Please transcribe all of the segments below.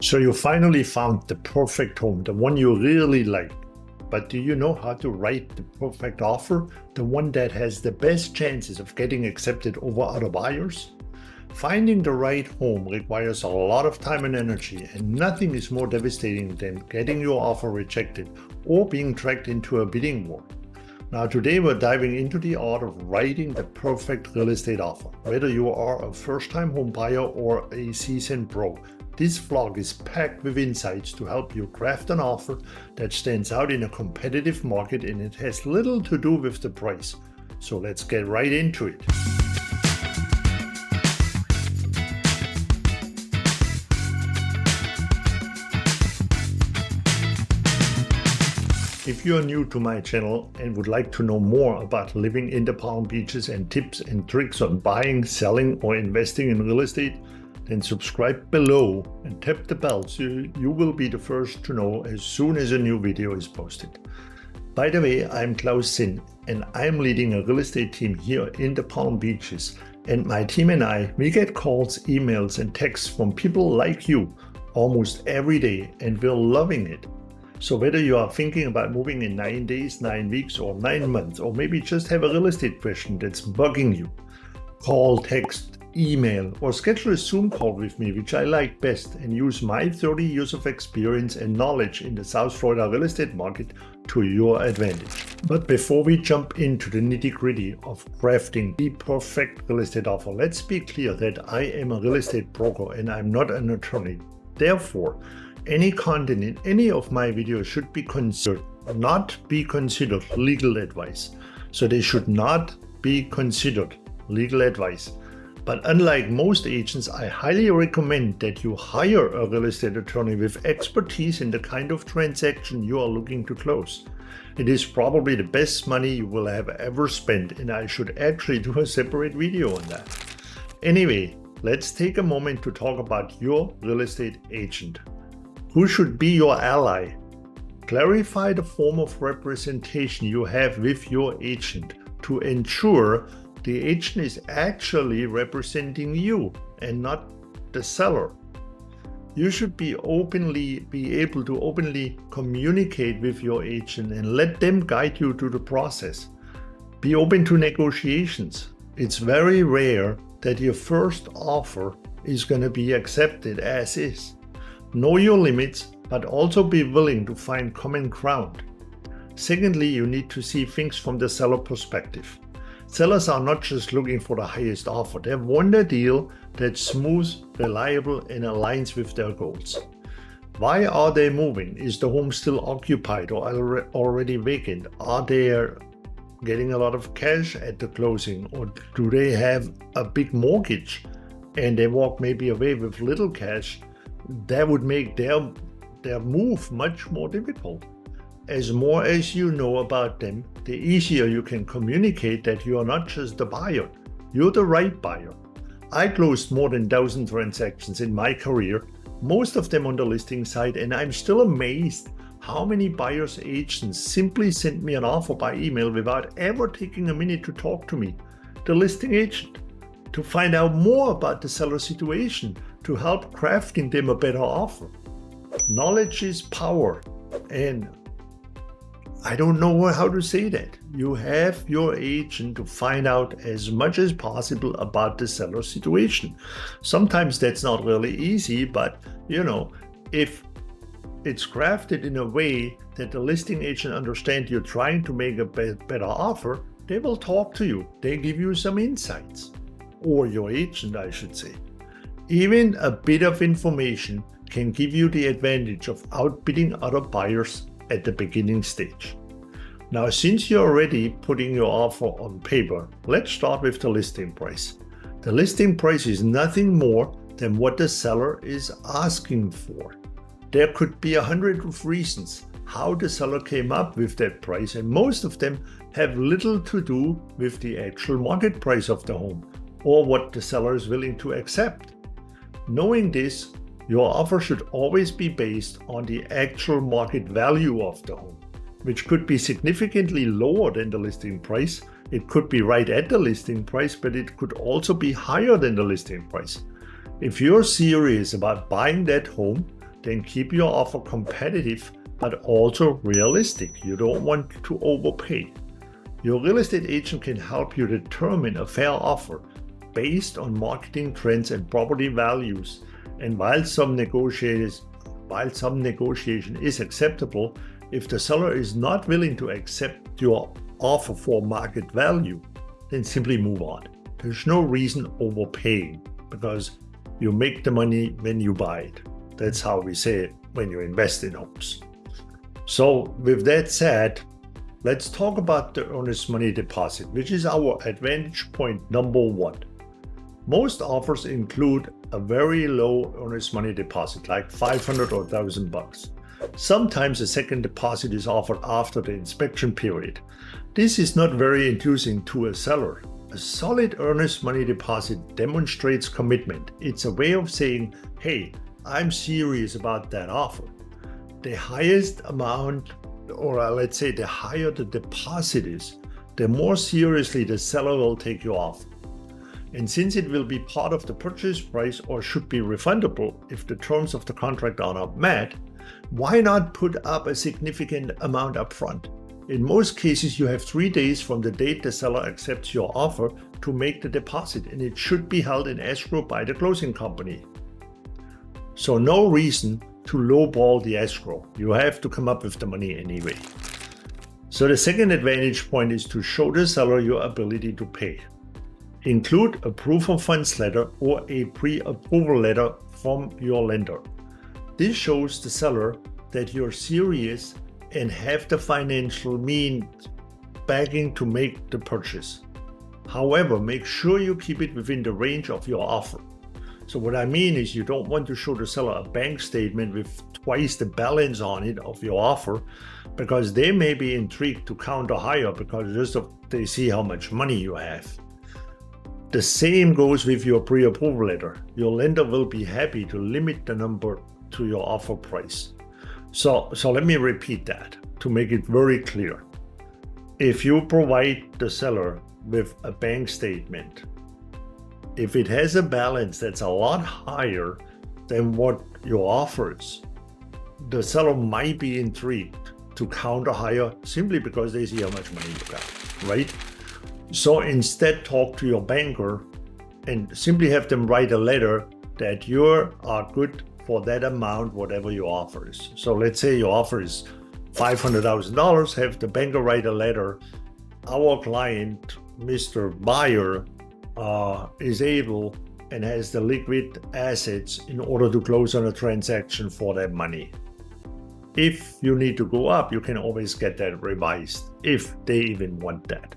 So you finally found the perfect home, the one you really like. But do you know how to write the perfect offer? The one that has the best chances of getting accepted over other buyers? Finding the right home requires a lot of time and energy, and nothing is more devastating than getting your offer rejected or being dragged into a bidding war. Now today we're diving into the art of writing the perfect real estate offer. Whether you are a first-time home buyer or a seasoned pro, this vlog is packed with insights to help you craft an offer that stands out in a competitive market, and it has little to do with the price. So let's get right into it. If you are new to my channel and would like to know more about living in the Palm Beaches and tips and tricks on buying, selling, or investing in real estate, then subscribe below and tap the bell so you will be the first to know as soon as a new video is posted. By the way, I'm Klaus Sinn and I'm leading a real estate team here in the Palm Beaches, and my team and I, we get calls, emails and texts from people like you almost every day, and we're loving it. So whether you are thinking about moving in 9 days, 9 weeks, or 9 months, or maybe just have a real estate question that's bugging you, call, text, email, or schedule a Zoom call with me, which I like best, and use my 30 years of experience and knowledge in the South Florida real estate market to your advantage. But before we jump into the nitty-gritty of crafting the perfect real estate offer, let's be clear that I am a real estate broker and I'm not an attorney. Therefore, any content in any of my videos should not be considered legal advice. So they should not be considered legal advice. But unlike most agents, I highly recommend that you hire a real estate attorney with expertise in the kind of transaction you are looking to close. It is probably the best money you will have ever spent, and I should actually do a separate video on that. Anyway, let's take a moment to talk about your real estate agent. Who should be your ally? Clarify the form of representation you have with your agent to ensure the agent is actually representing you and not the seller. You should be able to openly communicate with your agent and let them guide you through the process. Be open to negotiations. It's very rare that your first offer is going to be accepted as is. Know your limits, but also be willing to find common ground. Secondly, you need to see things from the seller perspective. Sellers are not just looking for the highest offer. They want a deal that's smooth, reliable, and aligns with their goals. Why are they moving? Is the home still occupied or already vacant? Are they getting a lot of cash at the closing, or do they have a big mortgage and they walk maybe away with little cash? That would make their move much more difficult. As more as you know about them, the easier you can communicate that you are not just the buyer, you're the right buyer. I closed more than 1,000 transactions in my career, most of them on the listing side, and I'm still amazed how many buyers' agents simply sent me an offer by email without ever taking a minute to talk to me, the listing agent, to find out more about the seller situation, to help crafting them a better offer. Knowledge is power, and I don't know how to say that. You have your agent to find out as much as possible about the seller situation. Sometimes that's not really easy, but if it's crafted in a way that the listing agent understands you're trying to make a better offer, they will talk to you. They give you some insights. Or your agent, I should say. Even a bit of information can give you the advantage of outbidding other buyers at the beginning stage. Now, since you're already putting your offer on paper, let's start with the listing price. The listing price is nothing more than what the seller is asking for. There could be 100 of reasons how the seller came up with that price, and most of them have little to do with the actual market price of the home or what the seller is willing to accept. Knowing this, your offer should always be based on the actual market value of the home, which could be significantly lower than the listing price. It could be right at the listing price, but it could also be higher than the listing price. If you're serious about buying that home, then keep your offer competitive but also realistic. You don't want to overpay. Your real estate agent can help you determine a fair offer based on marketing trends and property values. And while some negotiation is acceptable, if the seller is not willing to accept your offer for market value, then simply move on. There's no reason overpaying because you make the money when you buy it. That's how we say it when you invest in homes. So with that said, let's talk about the earnest money deposit, which is our advantage point number one. Most offers include a very low earnest money deposit, like $500 or $1,000. Sometimes a second deposit is offered after the inspection period. This is not very enthusing to a seller. A solid earnest money deposit demonstrates commitment. It's a way of saying, hey, I'm serious about that offer. The highest amount, or let's say the higher the deposit is, the more seriously the seller will take your offer. And since it will be part of the purchase price or should be refundable if the terms of the contract are not met, why not put up a significant amount up front? In most cases, you have 3 days from the date the seller accepts your offer to make the deposit, and it should be held in escrow by the closing company. So no reason to lowball the escrow. You have to come up with the money anyway. So the second advantage point is to show the seller your ability to pay. Include a proof of funds letter or a pre-approval letter from your lender. This shows the seller that you're serious and have the financial means backing to make the purchase. However, make sure you keep it within the range of your offer. So what I mean is you don't want to show the seller a bank statement with twice the balance on it of your offer, because they may be intrigued to counter higher because they see how much money you have. The same goes with your pre-approval letter. Your lender will be happy to limit the number to your offer price. So let me repeat that to make it very clear. If you provide the seller with a bank statement, if it has a balance that's a lot higher than what your offer is, the seller might be intrigued to counter higher simply because they see how much money you got, right? So instead, talk to your banker and simply have them write a letter that you are good for that amount, whatever your offer is. So let's say your offer is $500,000, have the banker write a letter. Our client, Mr. Buyer, is able and has the liquid assets in order to close on a transaction for that money. If you need to go up, you can always get that revised if they even want that.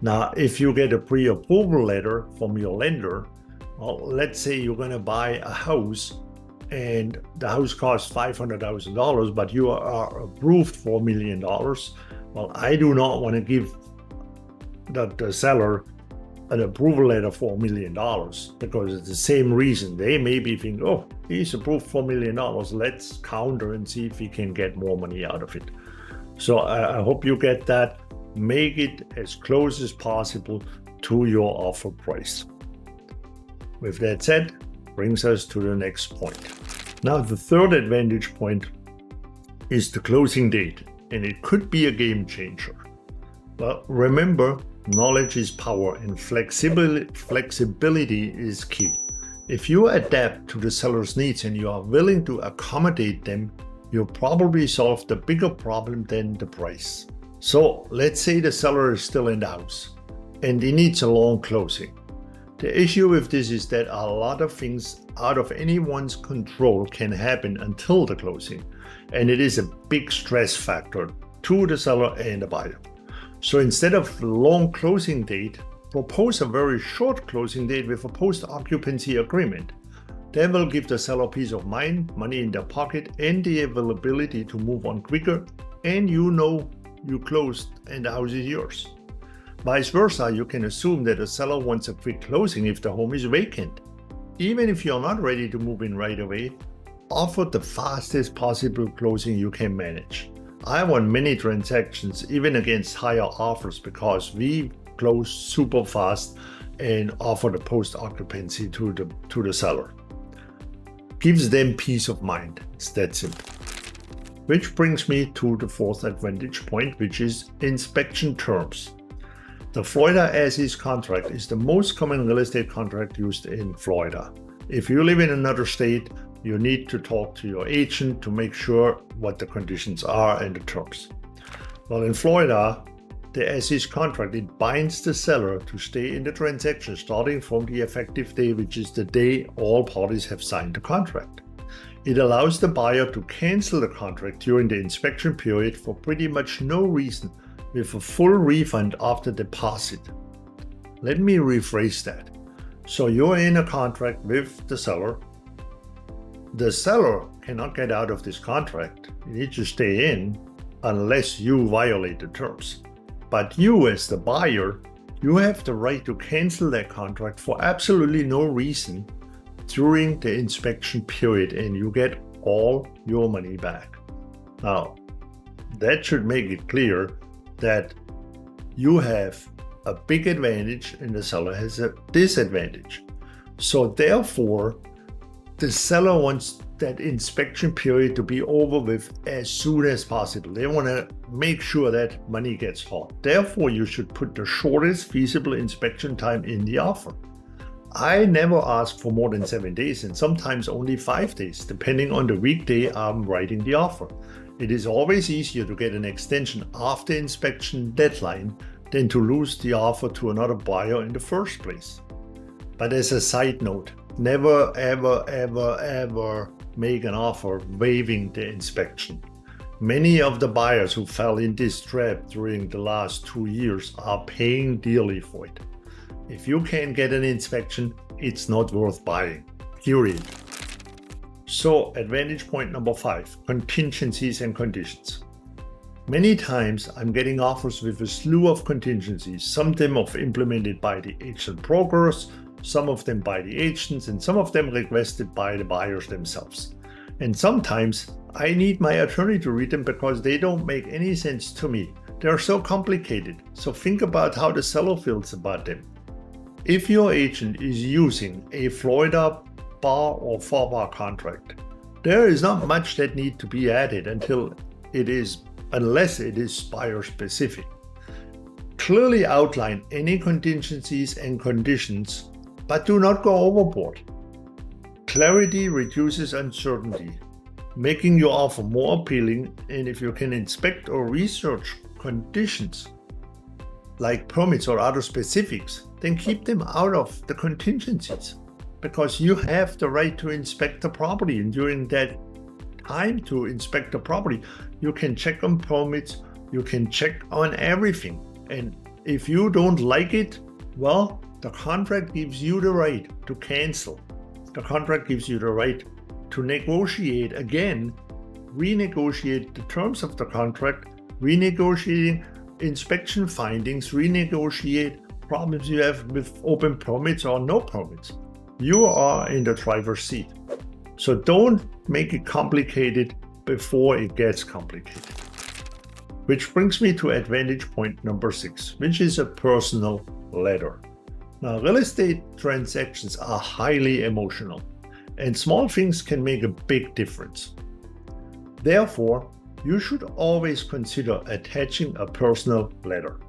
Now, if you get a pre-approval letter from your lender, well, let's say you're going to buy a house and the house costs $500,000, but you are approved for $1 million. Well, I do not want to give the seller an approval letter for $1 million because it's the same reason. They maybe think, oh, he's approved for $1 million. Let's counter and see if we can get more money out of it. So I hope you get that. Make it as close as possible to your offer price. With that said, brings us to the next point. Now, the third advantage point is the closing date, and it could be a game changer. But remember, knowledge is power and flexibility is key. If you adapt to the seller's needs and you are willing to accommodate them, you'll probably solve the bigger problem than the price. So let's say the seller is still in the house and he needs a long closing. The issue with this is that a lot of things out of anyone's control can happen until the closing, and it is a big stress factor to the seller and the buyer. So instead of long closing date, propose a very short closing date with a post-occupancy agreement. That will give the seller peace of mind, money in their pocket, and the availability to move on quicker, and you know you closed and the house is yours. Vice versa, you can assume that the seller wants a quick closing if the home is vacant. Even if you're not ready to move in right away, offer the fastest possible closing you can manage. I won many transactions even against higher offers because we close super fast and offer the post-occupancy to the seller. gives them peace of mind. It's that simple. Which brings me to the fourth advantage point, which is inspection terms. The Florida as-is contract is the most common real estate contract used in Florida. If you live in another state, you need to talk to your agent to make sure what the conditions are and the terms. Well, in Florida, the as-is contract, it binds the seller to stay in the transaction starting from the effective day, which is the day all parties have signed the contract. It allows the buyer to cancel the contract during the inspection period for pretty much no reason, with a full refund after deposit. Let me rephrase that. So you're in a contract with the seller. The seller cannot get out of this contract. You need to stay in unless you violate the terms. But you, as the buyer, you have the right to cancel that contract for absolutely no reason during the inspection period, and you get all your money back. Now, that should make it clear that you have a big advantage and the seller has a disadvantage. So therefore, the seller wants that inspection period to be over with as soon as possible. They want to make sure that money gets hot. Therefore, you should put the shortest feasible inspection time in the offer. I never ask for more than 7 days and sometimes only 5 days, depending on the weekday I'm writing the offer. It is always easier to get an extension after inspection deadline than to lose the offer to another buyer in the first place. But as a side note, never ever make an offer waiving the inspection. Many of the buyers who fell in this trap during the last 2 years are paying dearly for it. If you can't get an inspection, it's not worth buying, period. So, advantage point number 5, contingencies and conditions. Many times I'm getting offers with a slew of contingencies, some of them implemented by the agent brokers, some of them by the agents, and some of them requested by the buyers themselves. And sometimes I need my attorney to read them because they don't make any sense to me. They're so complicated, so think about how the seller feels about them. If your agent is using a Florida bar or FAR contract, there is not much that needs to be added unless it is buyer specific. Clearly outline any contingencies and conditions, but do not go overboard. Clarity reduces uncertainty, making your offer more appealing, and if you can inspect or research conditions like permits or other specifics, then keep them out of the contingencies, because you have the right to inspect the property, and during that time to inspect the property, you can check on permits, you can check on everything. And if you don't like it, well, the contract gives you the right to cancel. The contract gives you the right to negotiate again, renegotiate the terms of the contract, renegotiating inspection findings, renegotiate problems you have with open permits or no permits. You are in the driver's seat. So don't make it complicated before it gets complicated. Which brings me to advantage point number 6, which is a personal letter. Now, real estate transactions are highly emotional, and small things can make a big difference. Therefore, you should always consider attaching a personal letter.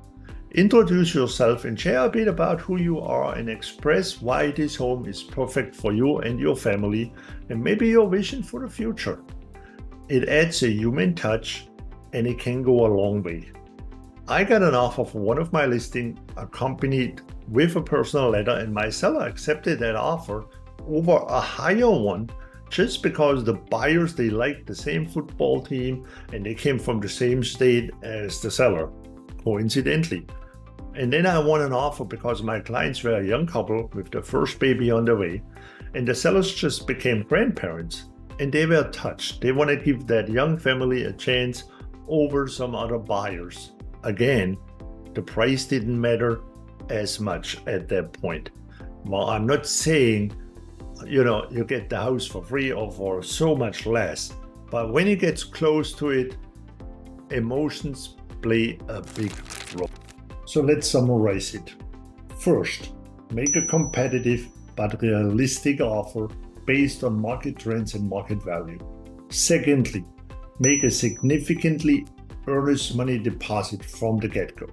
Introduce yourself and share a bit about who you are and express why this home is perfect for you and your family, and maybe your vision for the future. It adds a human touch and it can go a long way. I got an offer for one of my listings accompanied with a personal letter, and my seller accepted that offer over a higher one just because the buyers, they liked the same football team and they came from the same state as the seller, coincidentally. And then I won an offer because my clients were a young couple with their first baby on the way, and the sellers just became grandparents, and they were touched. They want to give that young family a chance over some other buyers. Again, the price didn't matter as much at that point. Well, I'm not saying, you get the house for free or for so much less, but when it gets close to it, emotions play a big role. So let's summarize it. First, make a competitive but realistic offer based on market trends and market value. Secondly, make a significantly earnest money deposit from the get-go.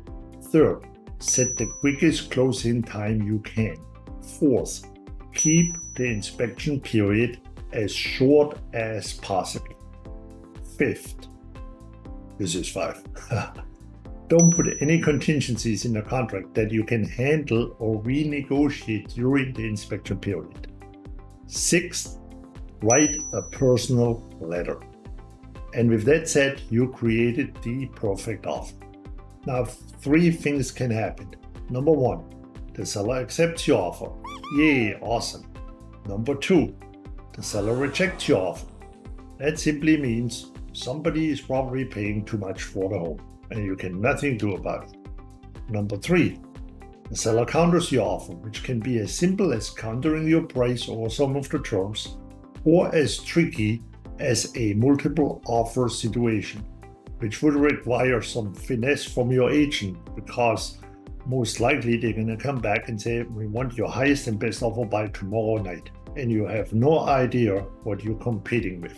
Third, set the quickest close-in time you can. Fourth, keep the inspection period as short as possible. Fifth, this is 5. Don't put any contingencies in the contract that you can handle or renegotiate during the inspection period. Sixth, write a personal letter. And with that said, you created the perfect offer. Now, 3 things can happen. Number 1, the seller accepts your offer. Yay, awesome. Number 2, the seller rejects your offer. That simply means somebody is probably paying too much for the home, and you can nothing do about it. Number 3, the seller counters your offer, which can be as simple as countering your price or some of the terms, or as tricky as a multiple offer situation, which would require some finesse from your agent, because most likely they're going to come back and say, we want your highest and best offer by tomorrow night, and you have no idea what you're competing with.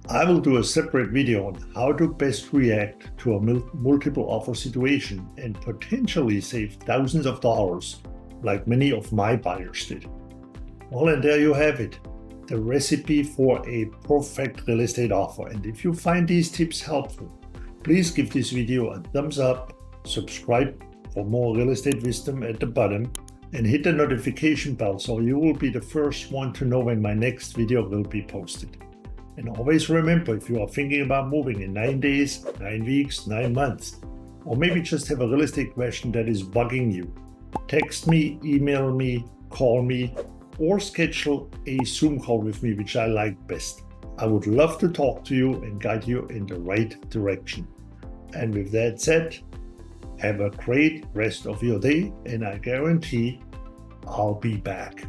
I will do a separate video on how to best react to a multiple offer situation and potentially save thousands of dollars, like many of my buyers did. Well, and there you have it, the recipe for a perfect real estate offer. And if you find these tips helpful, please give this video a thumbs up, subscribe for more real estate wisdom at the bottom, and hit the notification bell so you will be the first one to know when my next video will be posted. And always remember, if you are thinking about moving in 9 days, 9 weeks, 9 months, or maybe just have a real estate question that is bugging you, text me, email me, call me, or schedule a Zoom call with me, which I like best. I would love to talk to you and guide you in the right direction. And with that said, have a great rest of your day, and I guarantee I'll be back.